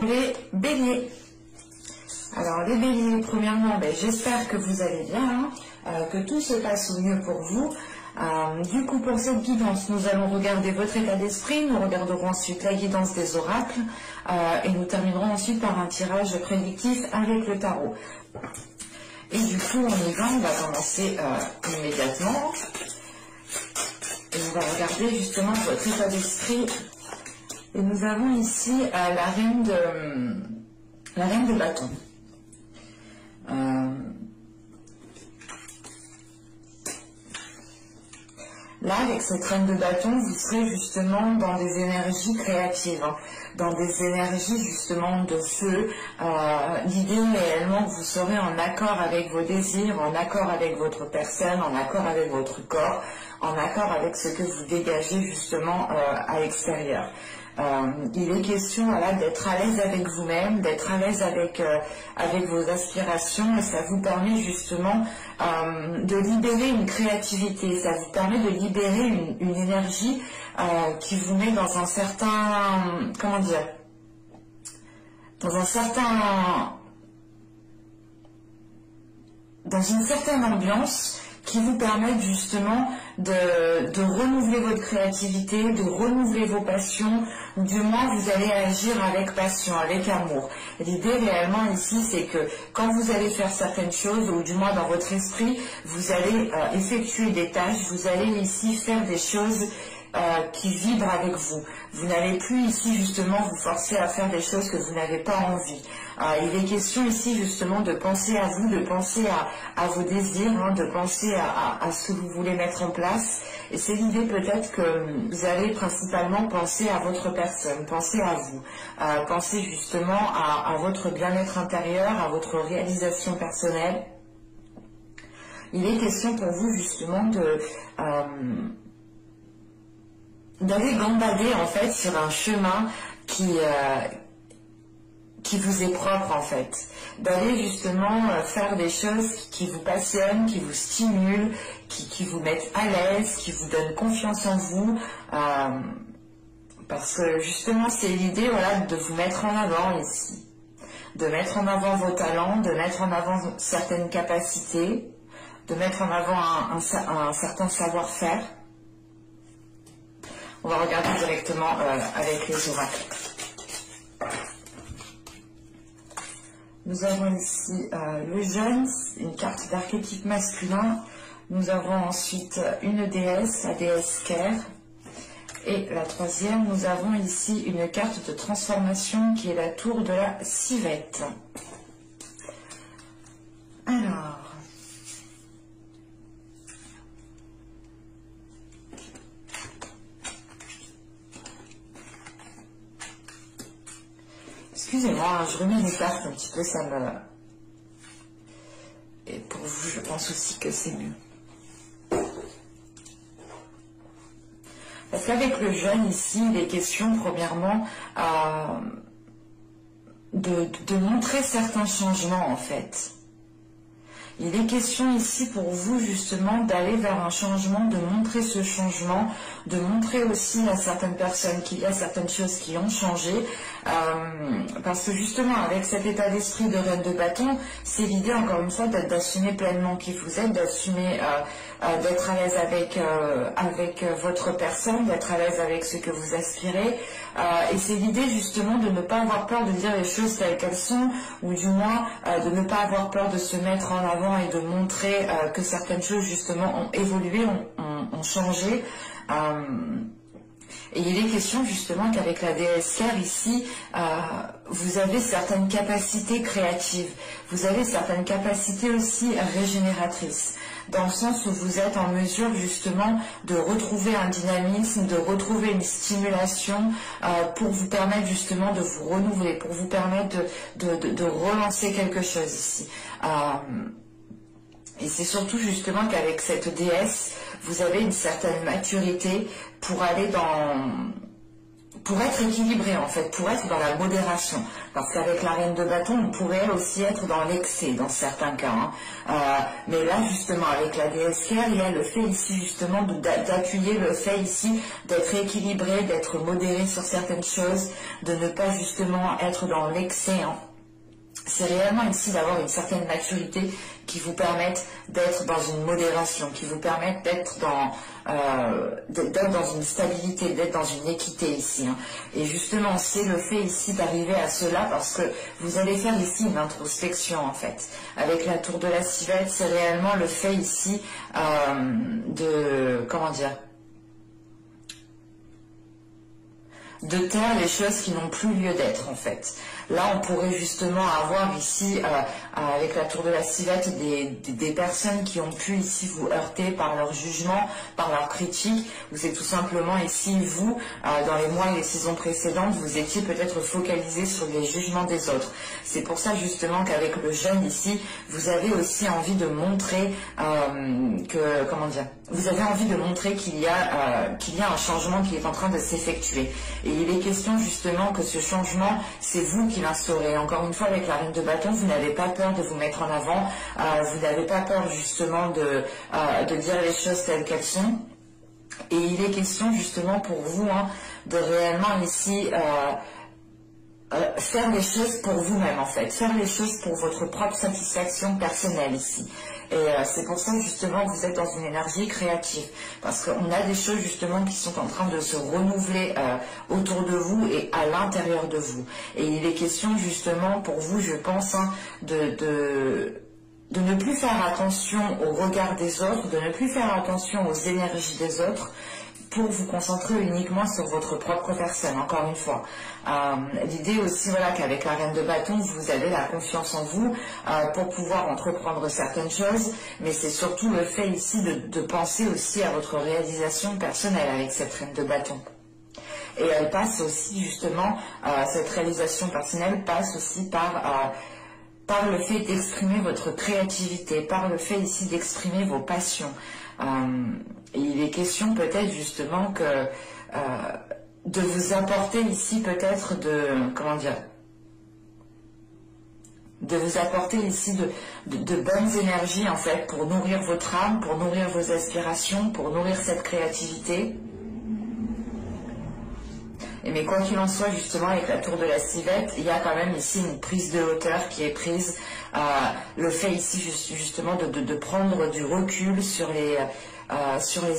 les béliers. Alors les béliers, premièrement, j'espère que vous allez bien, que tout se passe au mieux pour vous. Du coup, pour cette guidance, nous allons regarder votre état d'esprit, nous regarderons ensuite la guidance des oracles et nous terminerons ensuite par un tirage prédictif avec le tarot. Et du coup, on y va, on va commencer immédiatement. Et on va regarder justement votre état d'esprit. Et nous avons ici la reine de bâton. Là, avec cette reine de bâton, vous serez justement dans des énergies créatives, dans des énergies justement de feu. L'idée réellement que vous serez en accord avec vos désirs, en accord avec votre personne, en accord avec votre corps, en accord avec ce que vous dégagez justement à l'extérieur. Il est question d'être à l'aise avec vous-même, d'être à l'aise avec vos aspirations, et ça vous permet justement de libérer une créativité, ça vous permet de libérer une énergie qui vous met dans un certain, dans une certaine ambiance qui vous permettent justement de renouveler votre créativité, de renouveler vos passions, ou du moins vous allez agir avec passion, avec amour. L'idée réellement ici, c'est que quand vous allez faire certaines choses, ou du moins dans votre esprit, vous allez effectuer des tâches, vous allez ici faire des choses qui vibrent avec vous. Vous n'allez plus ici justement vous forcer à faire des choses que vous n'avez pas envie. Il est question ici justement de penser à vous, de penser à vos désirs, de penser à ce que vous voulez mettre en place. Et c'est l'idée peut-être que vous allez principalement penser à votre personne, penser à vous, penser justement à votre bien-être intérieur, à votre réalisation personnelle. Il est question pour vous justement d'aller gambader en fait sur un chemin qui vous est propre en fait, d'aller justement faire des choses qui vous passionnent, qui vous stimulent, qui vous mettent à l'aise, qui vous donnent confiance en vous, parce que justement c'est l'idée de vous mettre en avant ici, de mettre en avant vos talents, de mettre en avant certaines capacités, de mettre en avant un certain savoir-faire. On va regarder directement avec les oracles. Nous avons ici le jeune, une carte d'archétype masculin. Nous avons ensuite une déesse, la déesse Ker. Et la troisième, nous avons ici une carte de transformation qui est la tour de la civette. Alors... Excusez-moi, je remets les cartes un petit peu, ça me... Et pour vous, je pense aussi que c'est mieux. Parce qu'avec le jeune ici, il est question, premièrement, de montrer certains changements, en fait. Il est question ici pour vous justement d'aller vers un changement, de montrer ce changement, de montrer aussi à certaines personnes qu'il y a certaines choses qui ont changé, parce que justement avec cet état d'esprit de reine de bâton, c'est l'idée encore une fois d'assumer pleinement qui vous êtes, d'assumer d'être à l'aise avec votre personne, d'être à l'aise avec ce que vous aspirez, et c'est l'idée justement de ne pas avoir peur de dire les choses telles qu'elles sont, ou du moins de ne pas avoir peur de se mettre en avant et de montrer que certaines choses justement ont évolué, ont changé. Et il est question justement qu'avec la déesse Ker ici, vous avez certaines capacités créatives, vous avez certaines capacités aussi régénératrices, dans le sens où vous êtes en mesure justement de retrouver un dynamisme, de retrouver une stimulation pour vous permettre justement de vous renouveler, pour vous permettre de relancer quelque chose ici. Et c'est surtout justement qu'avec cette déesse, vous avez une certaine maturité pour aller pour être équilibré en fait, pour être dans la modération. Parce qu'avec la reine de bâton, on pourrait aussi être dans l'excès dans certains cas. Mais là justement, avec la déesse Care, il y a le fait ici justement d'appuyer le fait ici d'être équilibré, d'être modéré sur certaines choses, de ne pas justement être dans l'excès. C'est réellement ici d'avoir une certaine maturité qui vous permette d'être dans une modération, qui vous permette d'être dans une stabilité, d'être dans une équité ici. Et justement, c'est le fait ici d'arriver à cela parce que vous allez faire ici une introspection en fait. Avec la tour de la Civette, c'est réellement le fait ici de taire les choses qui n'ont plus lieu d'être en fait. Là, on pourrait justement avoir ici, avec la tour de la Civette, des personnes qui ont pu ici vous heurter par leur jugement, par leur critique, ou c'est tout simplement ici, vous, dans les mois et les saisons précédentes, vous étiez peut-être focalisé sur les jugements des autres. C'est pour ça justement qu'avec le jeûne ici, vous avez aussi envie de montrer vous avez envie de montrer qu'il y a un changement qui est en train de s'effectuer. Et il est question justement que ce changement, c'est vous qui l'instaurez. Encore une fois, avec la reine de bâton, vous n'avez pas peur de vous mettre en avant, vous n'avez pas peur justement de dire les choses telles qu'elles sont. Et il est question justement pour vous de réellement ici faire les choses pour vous-même en fait, faire les choses pour votre propre satisfaction personnelle ici. Et c'est pour ça justement que vous êtes dans une énergie créative, parce qu'on a des choses justement qui sont en train de se renouveler autour de vous et à l'intérieur de vous. Et il est question justement pour vous, je pense, de ne plus faire attention au regard des autres, de ne plus faire attention aux énergies des autres, pour vous concentrer uniquement sur votre propre personne, encore une fois. L'idée aussi, voilà, qu'avec la reine de bâton, vous avez la confiance en vous pour pouvoir entreprendre certaines choses, mais c'est surtout le fait ici de penser aussi à votre réalisation personnelle avec cette reine de bâton. Et elle passe aussi, justement, cette réalisation personnelle passe aussi par le fait d'exprimer votre créativité, par le fait ici d'exprimer vos passions. Et il est question peut-être justement de vous apporter ici peut-être de vous apporter ici de bonnes énergies en fait pour nourrir votre âme, pour nourrir vos aspirations, pour nourrir cette créativité. Mais quoi qu'il en soit, justement, avec la tour de la Civette, il y a quand même ici une prise de hauteur qui est prise. Le fait ici, justement, de prendre du recul sur les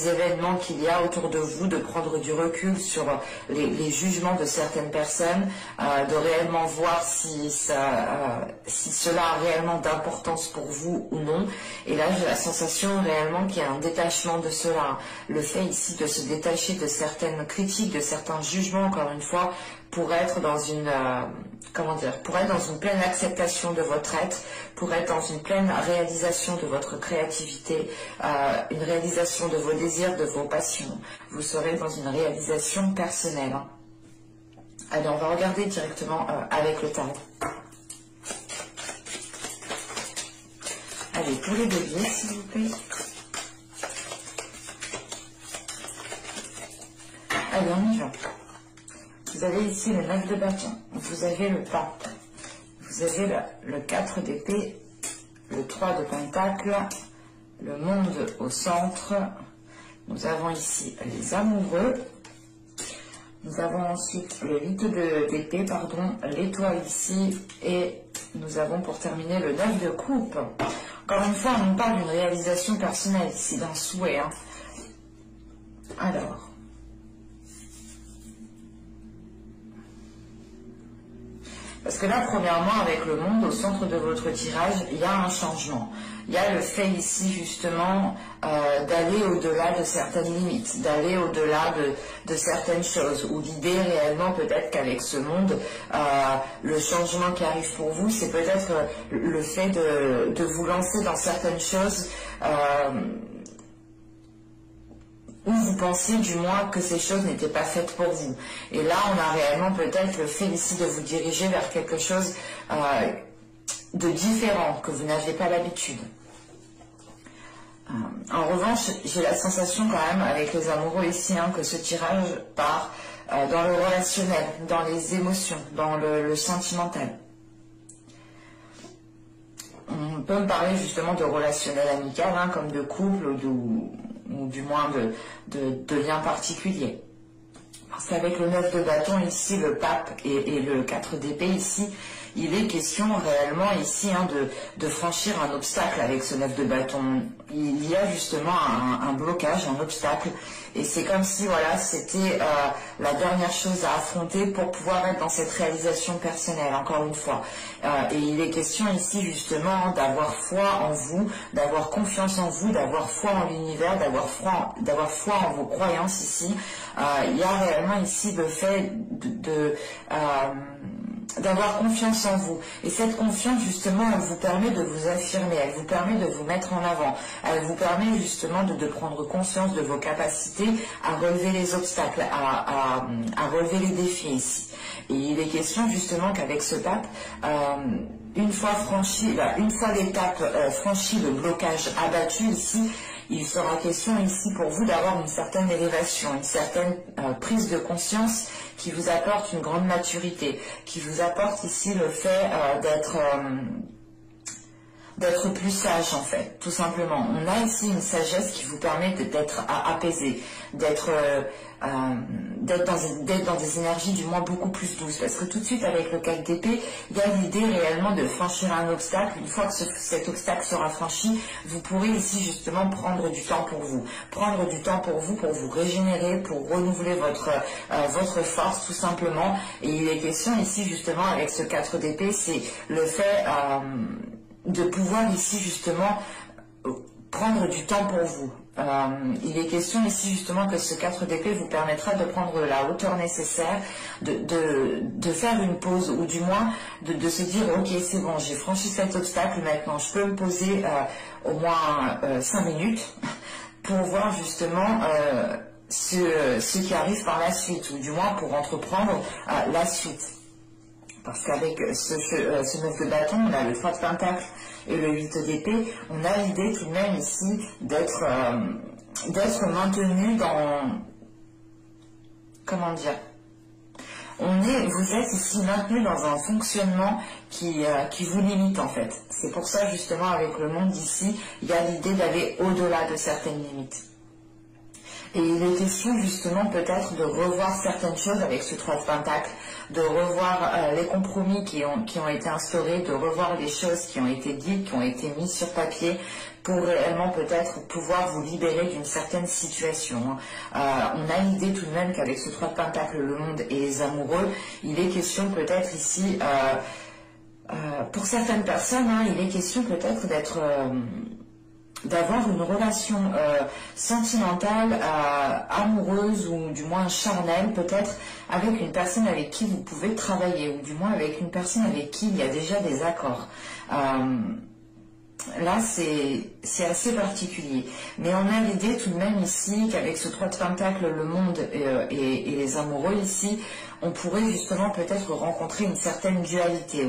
événements qu'il y a autour de vous, de prendre du recul sur les jugements de certaines personnes, de réellement voir si cela a réellement d'importance pour vous ou non. Et là, j'ai la sensation réellement qu'il y a un détachement de cela. Le fait ici de se détacher de certaines critiques, de certains jugements, encore une fois, pour être dans une pleine acceptation de votre être, pour être dans une pleine réalisation de votre créativité, une réalisation de vos désirs, de vos passions. Vous serez dans une réalisation personnelle. Allez, on va regarder directement avec le tarot. Allez, pour les béliers, s'il vous plaît. Allez, on y va. Vous avez ici le 9 de bâton, vous avez le pape, vous avez le 4 d'épée, le 3 de pentacle, le monde au centre, nous avons ici les amoureux, nous avons ensuite le 8 d'épée, l'étoile ici, et nous avons pour terminer le 9 de coupe. Encore une fois, on parle d'une réalisation personnelle ici, d'un souhait. Alors... Parce que là, premièrement, avec le monde au centre de votre tirage, il y a un changement. Il y a le fait ici, justement, d'aller au-delà de certaines limites, d'aller au-delà de certaines choses. Ou l'idée réellement, peut-être qu'avec ce monde, le changement qui arrive pour vous, c'est peut-être le fait de vous lancer dans certaines choses où vous pensiez du moins que ces choses n'étaient pas faites pour vous. Et là, on a réellement peut-être le fait ici de vous diriger vers quelque chose de différent, que vous n'avez pas l'habitude. En revanche, j'ai la sensation quand même, avec les amoureux ici, que ce tirage part dans le relationnel, dans les émotions, dans le sentimental. On peut me parler justement de relationnel amical, hein, comme de couple ou du moins de liens particuliers. Parce qu'avec le 9 de bâton ici, le pape et le 4 d'épée ici, il est question réellement ici hein, de franchir un obstacle avec ce 9 de bâton. Il y a justement un blocage, un obstacle, et c'est comme si voilà, c'était la dernière chose à affronter pour pouvoir être dans cette réalisation personnelle, encore une fois. Et il est question ici justement d'avoir foi en vous, d'avoir confiance en vous, d'avoir foi en l'univers, d'avoir foi en vos croyances ici. Il y a réellement ici le fait d'avoir confiance en vous. Et cette confiance, justement, elle vous permet de vous affirmer, elle vous permet de vous mettre en avant, elle vous permet justement de prendre conscience de vos capacités à relever les obstacles, à relever les défis ici. Et il est question justement qu'avec ce pape, une fois l'étape franchie, le blocage abattu ici, il sera question ici pour vous d'avoir une certaine élévation, une certaine prise de conscience qui vous apporte une grande maturité, qui vous apporte ici le fait d'être plus sage en fait, tout simplement. On a ici une sagesse qui vous permet d'être apaisé, d'être dans des énergies du moins beaucoup plus douces, parce que tout de suite avec le 4 d'épée, il y a l'idée réellement de franchir un obstacle. Une fois que cet obstacle sera franchi, vous pourrez ici justement prendre du temps pour vous, pour vous régénérer, pour renouveler votre force tout simplement. Et il est question ici justement avec ce 4 d'épée, c'est le fait de pouvoir ici justement prendre du temps pour vous. Il est question ici justement que ce 4 d'épée vous permettra de prendre la hauteur nécessaire, de faire une pause, ou du moins de se dire ok c'est bon, j'ai franchi cet obstacle, maintenant je peux me poser au moins 5 minutes pour voir justement ce qui arrive par la suite, ou du moins pour entreprendre la suite. Parce qu'avec ce 9 de bâton, on a le 3 de pentacle et le 8 d'épée, on a l'idée tout de même ici d'être maintenu dans... Comment dire, vous êtes ici maintenu dans un fonctionnement qui vous limite en fait. C'est pour ça justement avec le monde d'ici, il y a l'idée d'aller au-delà de certaines limites. Et il est question justement peut-être de revoir certaines choses avec ce 3 de pentacle, de revoir les compromis qui ont été instaurés, de revoir les choses qui ont été dites, qui ont été mises sur papier, pour réellement peut-être pouvoir vous libérer d'une certaine situation. On a l'idée tout de même qu'avec ce 3 de pentacle, le monde et les amoureux, il est question peut-être ici, pour certaines personnes, hein, il est question peut-être d'avoir une relation sentimentale, amoureuse ou du moins charnelle peut-être avec une personne avec qui vous pouvez travailler, ou du moins avec une personne avec qui il y a déjà des accords. Là c'est assez particulier, mais on a l'idée tout de même ici qu'avec ce 3 de pentacle, le monde et les amoureux ici, on pourrait justement peut-être rencontrer une certaine dualité,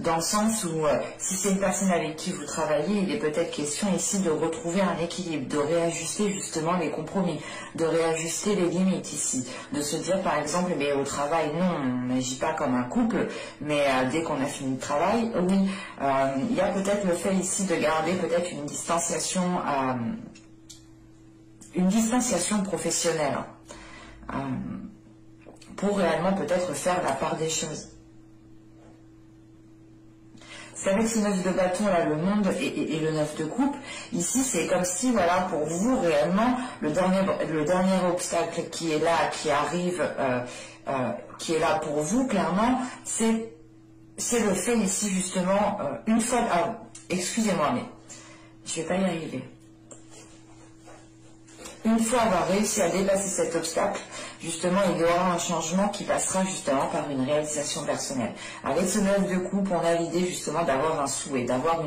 dans le sens où si c'est une personne avec qui vous travaillez, il est peut-être question ici de retrouver un équilibre, de réajuster justement les compromis, de réajuster les limites ici, de se dire par exemple, mais au travail non, on n'agit pas comme un couple, mais dès qu'on a fini le travail, oui, il y a peut-être le fait ici de garder peut-être une distanciation professionnelle, pour réellement peut-être faire la part des choses. C'est avec ce 9 de bâton là, le monde et le 9 de coupe, ici c'est comme si voilà pour vous réellement le dernier obstacle qui est là, qui arrive, qui est là pour vous clairement, c'est le fait ici justement, une fois, excusez-moi mais je vais pas y arriver. Une fois avoir réussi à dépasser cet obstacle, justement, il y aura un changement qui passera justement par une réalisation personnelle. Avec ce 9 de coupe, on a l'idée justement d'avoir un souhait, d'avoir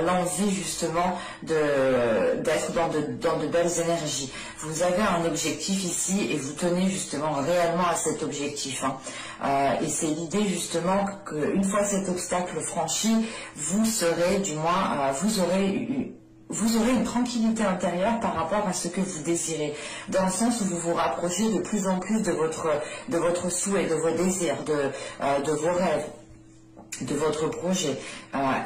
l'envie justement d'être dans de belles énergies. Vous avez un objectif ici et vous tenez justement réellement à cet objectif. Et c'est l'idée justement qu'une fois cet obstacle franchi, vous serez du moins, vous aurez vous aurez une tranquillité intérieure par rapport à ce que vous désirez, dans le sens où vous vous rapprochez de plus en plus de votre souhait, de vos désirs, de vos rêves, de votre projet.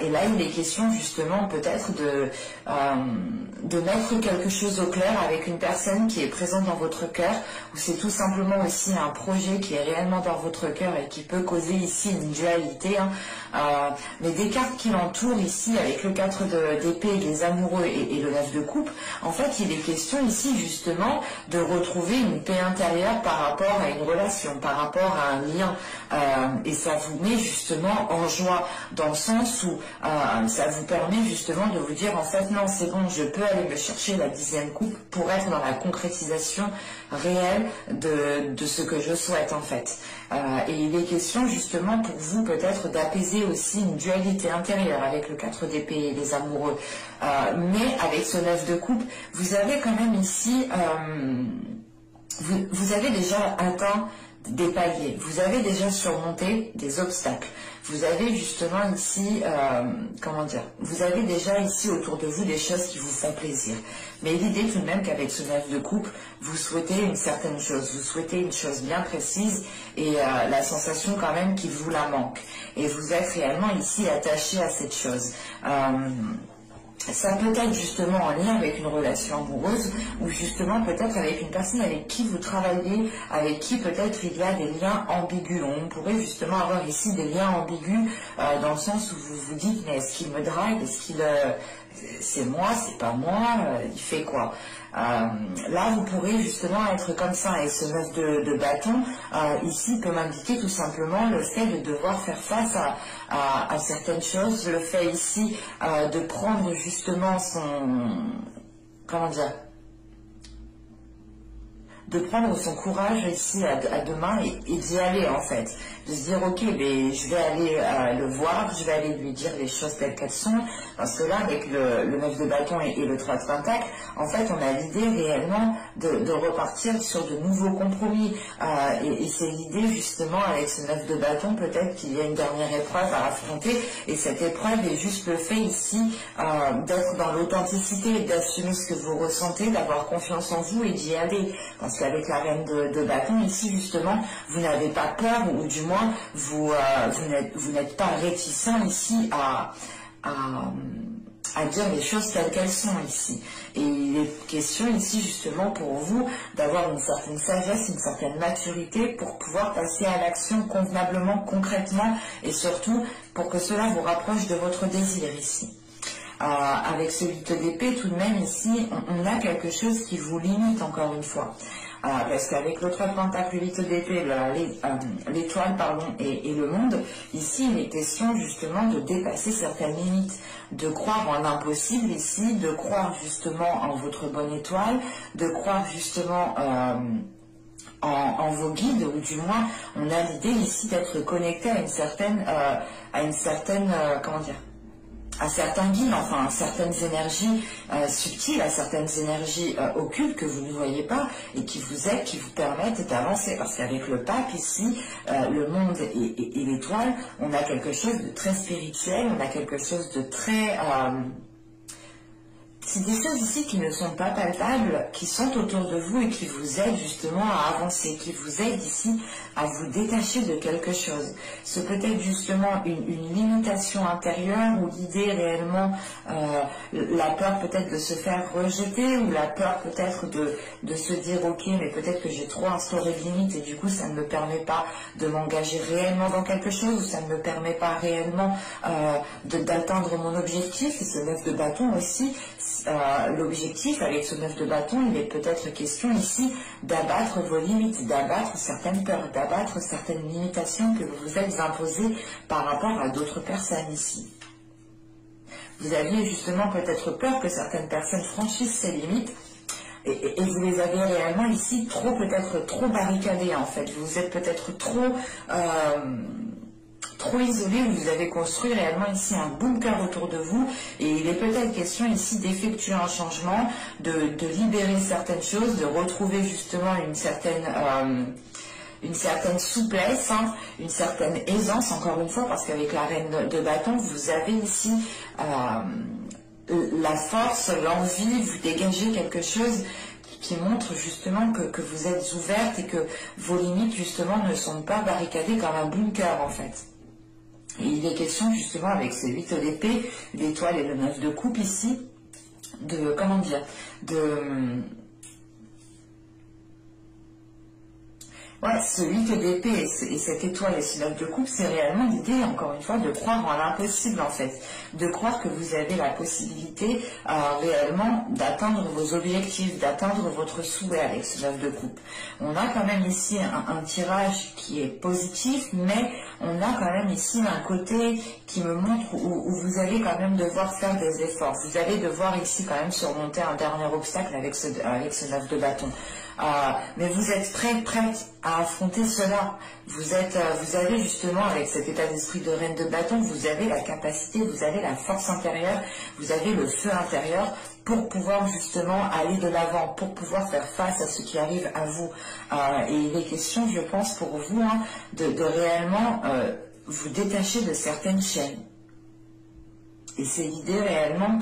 Et là, il est question justement peut-être de mettre quelque chose au clair avec une personne qui est présente dans votre cœur, ou c'est tout simplement aussi un projet qui est réellement dans votre cœur et qui peut causer ici une dualité. Mais des cartes qui l'entourent ici, avec le 4 d'épée, les amoureux et le 9 de coupe, en fait, il est question ici justement de retrouver une paix intérieure par rapport à une relation, par rapport à un lien. Et ça vous met justement en joie, dans le sens où ça vous permet justement de vous dire en fait non, c'est bon, je peux aller me chercher la 10e coupe pour être dans la concrétisation réelle de ce que je souhaite en fait. Et il est question justement pour vous peut-être d'apaiser aussi une dualité intérieure avec le 4 d'épée et les amoureux. Mais avec ce 9 de coupe, vous avez quand même ici, vous avez déjà atteint des paliers, vous avez déjà surmonté des obstacles, vous avez justement ici, comment dire, vous avez déjà ici autour de vous des choses qui vous font plaisir. Mais l'idée tout de même qu'avec ce 9 de coupe, vous souhaitez une certaine chose, vous souhaitez une chose bien précise et la sensation quand même qu'il vous la manque. Et vous êtes réellement ici attaché à cette chose. Ça peut être justement en lien avec une relation amoureuse ou justement peut-être avec une personne avec qui vous travaillez, avec qui peut-être il y a des liens ambigus. On pourrait justement avoir ici des liens ambigus dans le sens où vous vous dites mais est-ce qu'il me drague, est-ce qu'il c'est moi, c'est pas moi, il fait quoi? Là vous pourrez justement être comme ça et ce 9 de bâton ici peut m'indiquer tout simplement le fait de devoir faire face à certaines choses, le fait ici de prendre justement comment dire, de prendre son courage ici à deux mains et d'y aller en fait, de se dire ok mais je vais aller le voir, je vais aller lui dire les choses telles qu'elles sont, parce que là avec le 9 de bâton et le 3 de pentacle, en fait on a l'idée réellement de repartir sur de nouveaux compromis et c'est l'idée justement avec ce 9 de bâton, peut-être qu'il y a une dernière épreuve à affronter et cette épreuve est juste le fait ici d'être dans l'authenticité, d'assumer ce que vous ressentez, d'avoir confiance en vous et d'y aller, parce qu'avec la reine de bâton ici justement vous n'avez pas peur ou du moins vous n'êtes pas réticent ici à dire les choses telles qu'elles sont ici. Et il est question ici justement pour vous d'avoir une certaine sagesse, une certaine maturité pour pouvoir passer à l'action convenablement, concrètement et surtout pour que cela vous rapproche de votre désir ici. Avec ce 8 d'épée, tout de même ici, on a quelque chose qui vous limite encore une fois. Parce qu'avec le 3 de pentacle, le 8 d'épée, l'étoile et le monde, ici il est question justement de dépasser certaines limites, de croire en l'impossible ici, de croire justement en votre bonne étoile, de croire justement en vos guides, ou du moins on a l'idée ici d'être connecté à une certaine comment dire, à certains guides, enfin à certaines énergies subtiles, à certaines énergies occultes que vous ne voyez pas et qui vous aident, qui vous permettent d'avancer. Parce qu'avec le pape ici, le monde et l'étoile, on a quelque chose de très spirituel, on a quelque chose de très... c'est des choses ici qui ne sont pas palpables, qui sont autour de vous et qui vous aident justement à avancer, qui vous aident ici à vous détacher de quelque chose. Ce peut être justement une limitation intérieure ou l'idée réellement, la peur peut-être de se faire rejeter ou la peur peut-être de se dire ok mais peut-être que j'ai trop instauré de limites et du coup ça ne me permet pas de m'engager réellement dans quelque chose ou ça ne me permet pas réellement d'atteindre mon objectif. Et ce 9 de bâton aussi, l'objectif avec ce 9 de bâton, il est peut-être question ici d'abattre vos limites, d'abattre certaines peurs, d'abattre certaines limitations que vous vous êtes imposées par rapport à d'autres personnes ici. Vous aviez justement peut-être peur que certaines personnes franchissent ces limites et vous les avez réellement ici peut-être trop barricadées en fait. Vous êtes peut-être trop isolé, vous avez construit réellement ici un bunker autour de vous et il est peut-être question ici d'effectuer un changement, de libérer certaines choses, de retrouver justement une certaine souplesse, une certaine aisance encore une fois, parce qu'avec la reine de bâton vous avez ici la force, l'envie, vous dégagez quelque chose qui montre justement que vous êtes ouverte et que vos limites justement ne sont pas barricadées comme un bunker en fait. Et il est question justement avec ces 8 d'épée, l'étoile et le 9 de coupe ici, de, comment dire, ouais, ce 8 d'épée et cette étoile et ce 9 de coupe, c'est réellement l'idée, encore une fois, de croire en l'impossible en fait. De croire que vous avez la possibilité réellement d'atteindre vos objectifs, d'atteindre votre souhait avec ce 9 de coupe. On a quand même ici un tirage qui est positif, mais on a quand même ici un côté qui me montre où vous allez quand même devoir faire des efforts. Vous allez devoir ici quand même surmonter un dernier obstacle avec ce 9 de bâton. Mais vous êtes prête à affronter cela. Vous avez justement, avec cet état d'esprit de reine de bâton, vous avez la capacité, vous avez la force intérieure, vous avez le feu intérieur pour pouvoir justement aller de l'avant, pour pouvoir faire face à ce qui arrive à vous. Et il est question, je pense, pour vous, hein, de réellement vous détacher de certaines chaînes. Et c'est l'idée réellement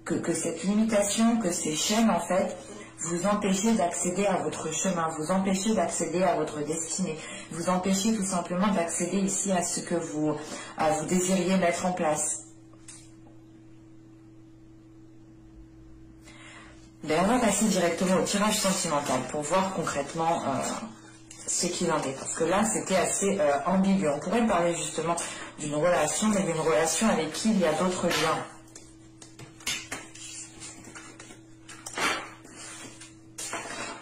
que cette limitation, que ces chaînes, en fait, vous empêchez d'accéder à votre chemin, vous empêchez d'accéder à votre destinée, vous empêchez tout simplement d'accéder ici à ce que vous désiriez mettre en place. D'ailleurs, on va passer directement au tirage sentimental pour voir concrètement ce qu'il en est. Parce que là, c'était assez ambigu. On pourrait parler justement d'une relation, mais d'une relation avec qui il y a d'autres liens.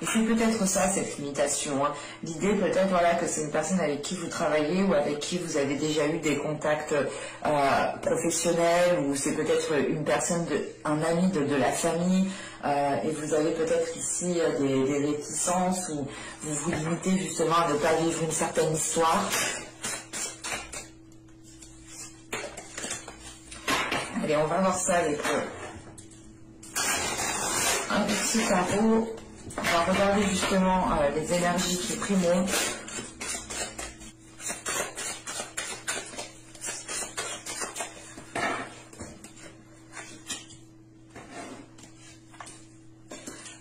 Et c'est peut-être ça, cette limitation. Hein. L'idée peut-être voilà, que c'est une personne avec qui vous travaillez ou avec qui vous avez déjà eu des contacts professionnels, ou c'est peut-être une personne, un ami de la famille, et vous avez peut-être ici des réticences, ou vous vous limitez justement à ne pas vivre une certaine histoire. Allez, on va voir ça avec un petit tarot. On va regarder justement les énergies qui primeront.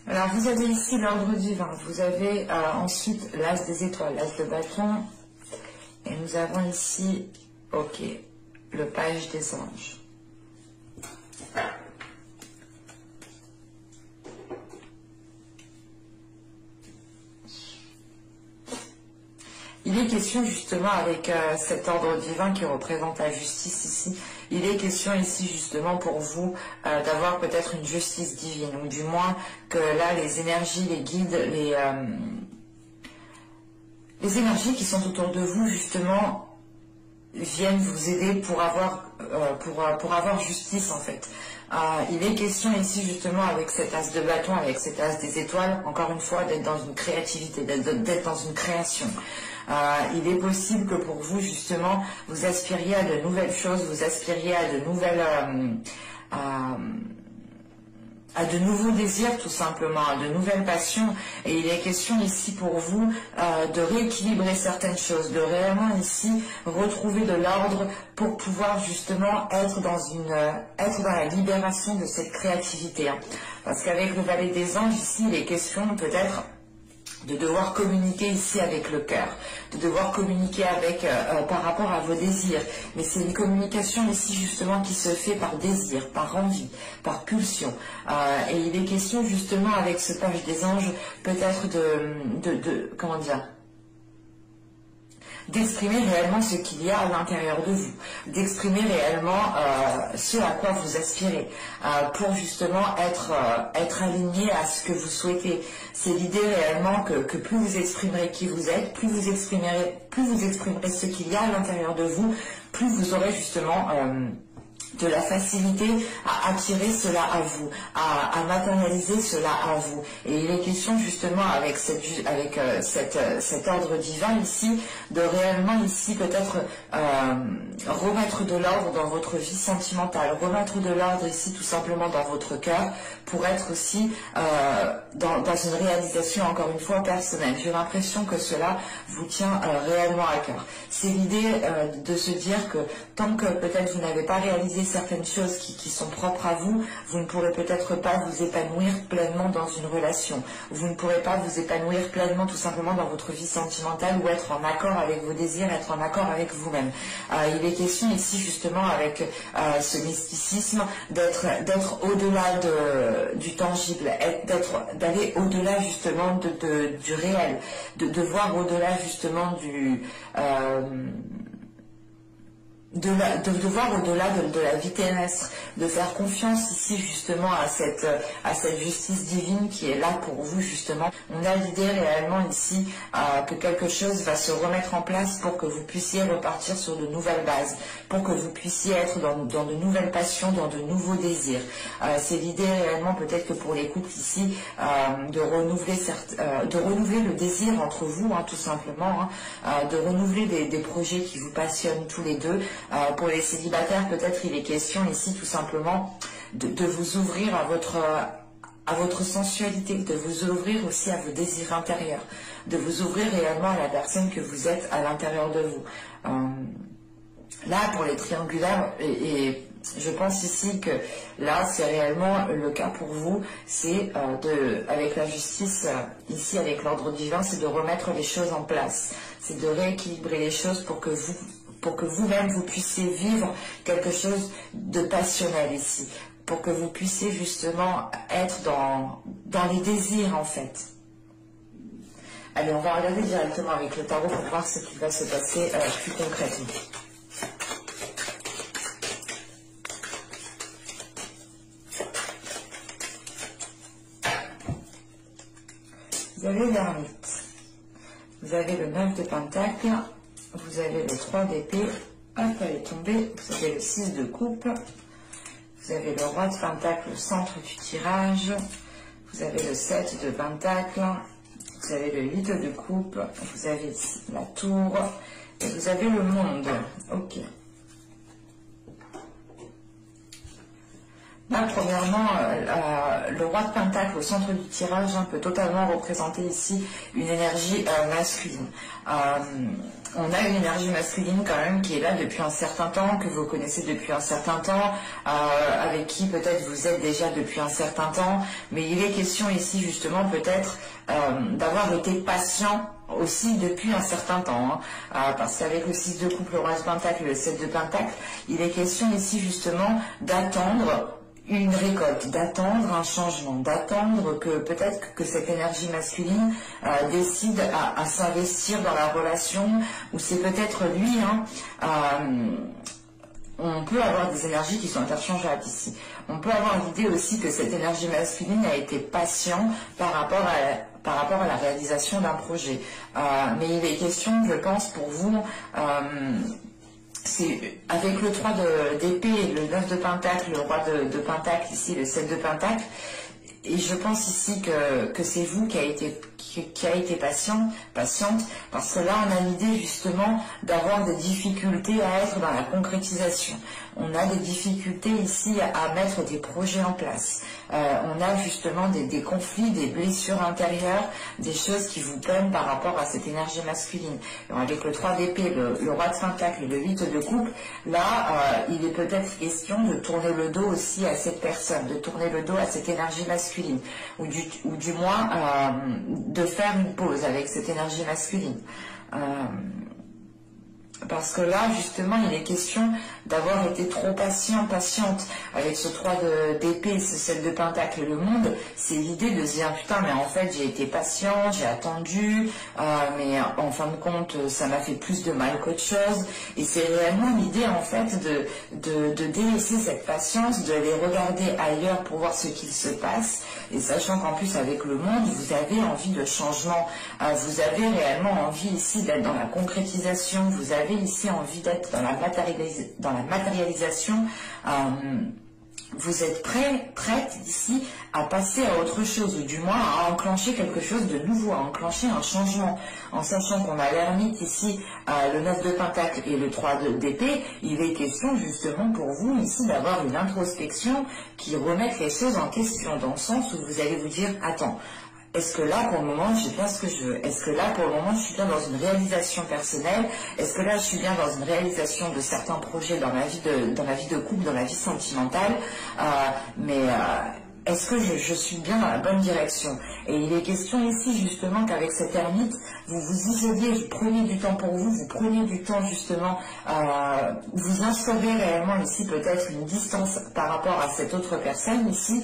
Alors vous avez ici l'ordre divin, vous avez ensuite l'as des étoiles, l'as de bâton, et nous avons ici, ok, le page des anges. Il est question justement avec cet ordre divin qui représente la justice ici, il est question ici justement pour vous d'avoir peut-être une justice divine, ou du moins que là les énergies, les guides, les énergies qui sont autour de vous justement viennent vous aider pour avoir justice en fait. Il est question ici justement avec cet as de bâton, avec cet as des étoiles, encore une fois d'être dans une créativité, d'être dans une création. Il est possible que pour vous justement vous aspiriez à de nouvelles choses, vous aspiriez à de nouvelles à de nouveaux désirs tout simplement, à de nouvelles passions, et il est question ici pour vous de rééquilibrer certaines choses, de réellement ici retrouver de l'ordre pour pouvoir justement être dans la libération de cette créativité, hein. Parce qu'avec le valet des anges ici il est question peut-être de devoir communiquer ici avec le cœur, de devoir communiquer avec par rapport à vos désirs. Mais c'est une communication ici justement qui se fait par désir, par envie, par pulsion. Et il est question justement avec ce page des anges peut-être comment dire, d'exprimer réellement ce qu'il y a à l'intérieur de vous, d'exprimer réellement ce à quoi vous aspirez, pour justement être aligné à ce que vous souhaitez. C'est l'idée réellement que plus vous exprimerez qui vous êtes, plus vous exprimerez ce qu'il y a à l'intérieur de vous, plus vous aurez justement de la facilité à attirer cela à vous, à matérialiser cela à vous. Et il est question justement avec cet ordre divin ici, de réellement ici peut-être remettre de l'ordre dans votre vie sentimentale, remettre de l'ordre ici tout simplement dans votre cœur, pour être aussi dans une réalisation encore une fois personnelle. J'ai l'impression que cela vous tient réellement à cœur. C'est l'idée de se dire que tant que peut-être vous n'avez pas réalisé réaliser certaines choses qui sont propres à vous, vous ne pourrez peut-être pas vous épanouir pleinement dans une relation. Vous ne pourrez pas vous épanouir pleinement tout simplement dans votre vie sentimentale ou être en accord avec vos désirs, être en accord avec vous-même. Il est question ici justement avec ce mysticisme d'être au-delà du tangible, d'aller au-delà justement du réel, de voir au-delà justement de voir au-delà de la vie terrestre, de faire confiance ici justement à cette justice divine qui est là pour vous justement. On a l'idée réellement ici que quelque chose va se remettre en place pour que vous puissiez repartir sur de nouvelles bases, pour que vous puissiez être dans de nouvelles passions, dans de nouveaux désirs. C'est l'idée réellement peut-être que pour les couples ici de renouveler le désir entre vous, tout simplement, de renouveler des projets qui vous passionnent tous les deux. Pour les célibataires, peut-être il est question ici tout simplement de vous ouvrir à votre sensualité, de vous ouvrir aussi à vos désirs intérieurs, de vous ouvrir réellement à la personne que vous êtes à l'intérieur de vous. Là, pour les triangulaires, et je pense ici que là, c'est réellement le cas pour vous, c'est avec la justice, ici avec l'ordre divin, c'est de remettre les choses en place, c'est de rééquilibrer les choses pour que vous-même vous puissiez vivre quelque chose de passionnel ici, pour que vous puissiez justement être dans les désirs en fait. Allez, on va regarder directement avec le tarot pour voir ce qui va se passer plus concrètement. Vous avez l'ermite, vous avez le 9 de pentacle, vous avez le 3 d'épée, hop, elle est tombée, vous avez le 6 de coupe, vous avez le roi de pentacle au centre du tirage, vous avez le 7 de pentacle, vous avez le 8 de coupe, vous avez la tour, et vous avez le monde. Ok. Là, premièrement, le roi de pentacle au centre du tirage peut totalement représenter ici une énergie masculine. On a une énergie masculine quand même qui est là depuis un certain temps, que vous connaissez depuis un certain temps, avec qui peut-être vous êtes déjà depuis un certain temps, mais il est question ici justement peut-être d'avoir été patient aussi depuis un certain temps, parce qu'avec le 6 de coupe, le roi de pentacle et le 7 de pentacle, il est question ici justement d'attendre une récolte, d'attendre un changement, d'attendre que peut-être que cette énergie masculine décide à s'investir dans la relation, ou c'est peut-être lui, on peut avoir des énergies qui sont interchangeables ici. On peut avoir l'idée aussi que cette énergie masculine a été patient par rapport à la réalisation d'un projet. Mais il est question, je pense, pour vous, c'est avec le 3 d'épée, le 9 de pentacle, le roi de pentacle ici, le 7 de pentacle, et je pense ici que c'est vous qui a été patiente, parce que là on a l'idée justement d'avoir des difficultés à être dans la concrétisation. On a des difficultés ici à mettre des projets en place. On a justement des conflits, des blessures intérieures, des choses qui vous peinent par rapport à cette énergie masculine. Alors, avec le 3 d'épée, le roi de pentacle et le 8 de coupe, là, il est peut-être question de tourner le dos aussi à cette personne, de tourner le dos à cette énergie masculine, ou du moins de faire une pause avec cette énergie masculine. Parce que là, justement, il est question d'avoir été trop patiente avec ce 3 d'épée, ce 7 de pentacle et le monde. C'est l'idée de se dire, putain, mais en fait, j'ai été patiente, j'ai attendu, mais en fin de compte, ça m'a fait plus de mal qu'autre chose. Et c'est réellement l'idée, en fait, de délaisser cette patience, de les regarder ailleurs pour voir ce qu'il se passe. Et sachant qu'en plus, avec le monde, vous avez envie de changement. Vous avez réellement envie ici d'être dans la concrétisation. Vous avez ici envie d'être dans la matérialisation. Vous êtes prête ici à passer à autre chose, ou du moins à enclencher quelque chose de nouveau, à enclencher un changement. En sachant qu'on a l'ermite ici, le 9 de pentacle et le 3 d'épée, il est question justement pour vous ici d'avoir une introspection qui remette les choses en question, dans le sens où vous allez vous dire, attends, Est-ce que là, pour le moment, j'ai bien ce que je veux? Est-ce que là, pour le moment, je suis bien dans une réalisation personnelle? Est-ce que là, je suis bien dans une réalisation de certains projets dans ma vie de couple, dans la vie sentimentale? Est-ce que je suis bien dans la bonne direction? Et il est question ici justement qu'avec cette ermite, vous vous isoliez, vous preniez du temps pour vous, vous preniez du temps justement, vous instaurez réellement ici peut-être une distance par rapport à cette autre personne ici,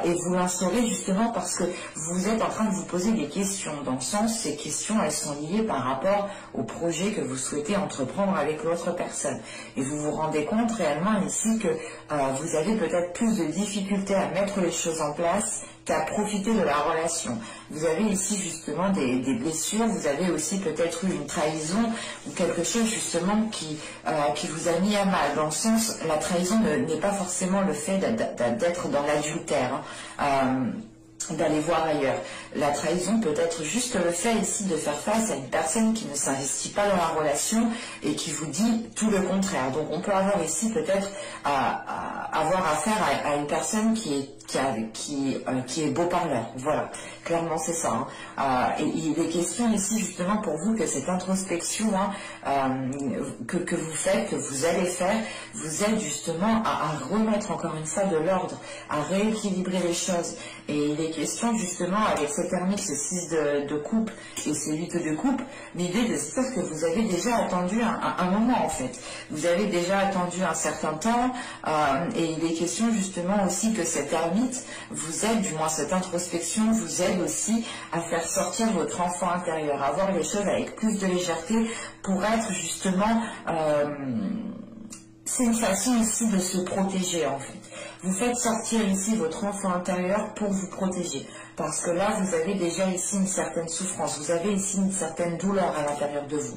et vous l'instaurez justement parce que vous êtes en train de vous poser des questions. Dans le sens, ces questions, elles sont liées par rapport au projet que vous souhaitez entreprendre avec l'autre personne. Et vous vous rendez compte réellement ici que vous avez peut-être plus de difficultés à mettre les choses en place qu'à profiter de la relation. Vous avez ici justement des blessures, vous avez aussi peut-être eu une trahison ou quelque chose justement qui vous a mis à mal. Dans le sens, la trahison n'est pas forcément le fait d'être dans l'adultère, d'aller voir ailleurs. La trahison peut être juste le fait ici de faire face à une personne qui ne s'investit pas dans la relation et qui vous dit tout le contraire. Donc on peut avoir ici peut-être avoir affaire à une personne qui est beau parleur. Voilà, clairement c'est ça. Et il est question ici justement pour vous que cette introspection que vous faites, que vous allez faire, vous aide justement à remettre encore une fois de l'ordre, à rééquilibrer les choses. Et il est question justement avec cette ermite, ce 6 de coupe et ce 8 de coupe, l'idée de se dire que vous avez déjà attendu un moment en fait. Vous avez déjà attendu un certain temps et il est question justement aussi que cette ermite vous aide, du moins cette introspection vous aide aussi à faire sortir votre enfant intérieur, à voir les choses avec plus de légèreté pour être justement... c'est une façon ici de se protéger en fait. Vous faites sortir ici votre enfant intérieur pour vous protéger. Parce que là, vous avez déjà ici une certaine souffrance. Vous avez ici une certaine douleur à l'intérieur de vous.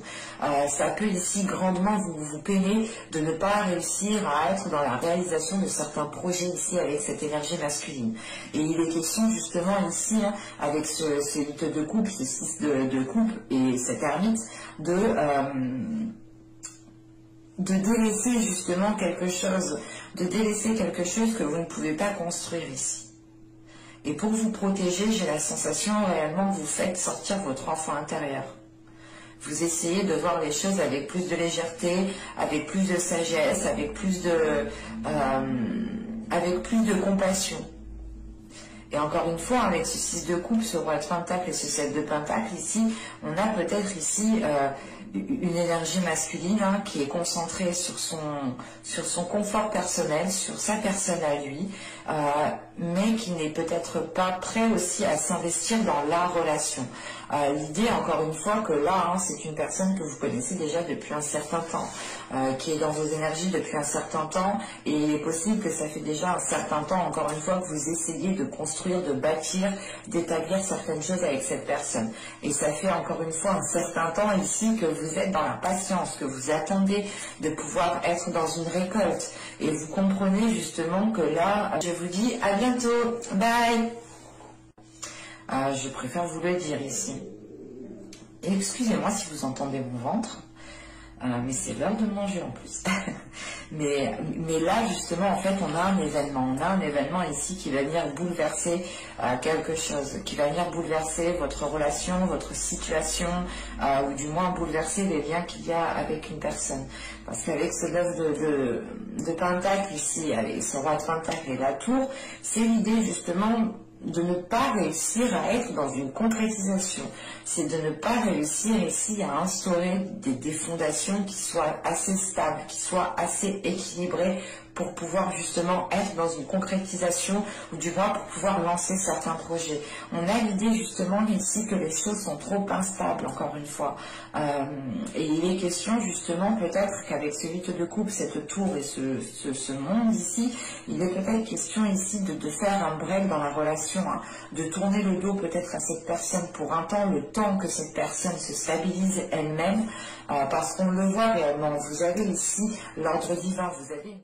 Ça peut ici grandement vous peiner de ne pas réussir à être dans la réalisation de certains projets ici avec cette énergie masculine. Et il est question justement ici, avec ce 8 de coupe, ce 6 de coupe et cette ermite, de délaisser justement quelque chose, de délaisser quelque chose que vous ne pouvez pas construire ici. Et pour vous protéger, j'ai la sensation réellement que vous faites sortir votre enfant intérieur. Vous essayez de voir les choses avec plus de légèreté, avec plus de sagesse, avec plus de compassion. Et encore une fois, avec ce 6 de coupe, ce roi de pentacle et ce 7 de pentacle, ici, on a peut-être ici une énergie masculine qui est concentrée sur son confort personnel, sur sa personne à lui, mais qui n'est peut-être pas prêt aussi à s'investir dans la relation. L'idée, encore une fois, que là, c'est une personne que vous connaissez déjà depuis un certain temps, qui est dans vos énergies depuis un certain temps, et il est possible que ça fait déjà un certain temps, encore une fois, que vous essayez de construire, de bâtir, d'établir certaines choses avec cette personne. Et ça fait encore une fois un certain temps ici que vous êtes dans la patience, que vous attendez de pouvoir être dans une récolte. Et vous comprenez justement que là, je vous dis à bientôt, bye. Je préfère vous le dire ici. Et excusez-moi si vous entendez mon ventre, mais c'est l'heure de manger en plus. mais là, justement, en fait, on a un événement ici qui va venir bouleverser quelque chose, qui va venir bouleverser votre relation, votre situation, ou du moins bouleverser les liens qu'il y a avec une personne. Parce qu'avec ce 9 de pentacle ici, avec ce roi de pentacle et la tour, c'est l'idée justement de ne pas réussir à être dans une concrétisation. C'est de ne pas réussir ici à instaurer des fondations qui soient assez stables, qui soient assez équilibrées pour pouvoir justement être dans une concrétisation ou du moins pour pouvoir lancer certains projets. On a l'idée justement ici que les choses sont trop instables, encore une fois. Et il est question justement peut-être qu'avec ce 8 de coupe, cette tour et ce monde ici, il est peut-être question ici de faire un break dans la relation, de tourner le dos peut-être à cette personne pour un temps, le temps que cette personne se stabilise elle-même, parce qu'on le voit réellement. Vous avez ici l'ordre divin, vous avez...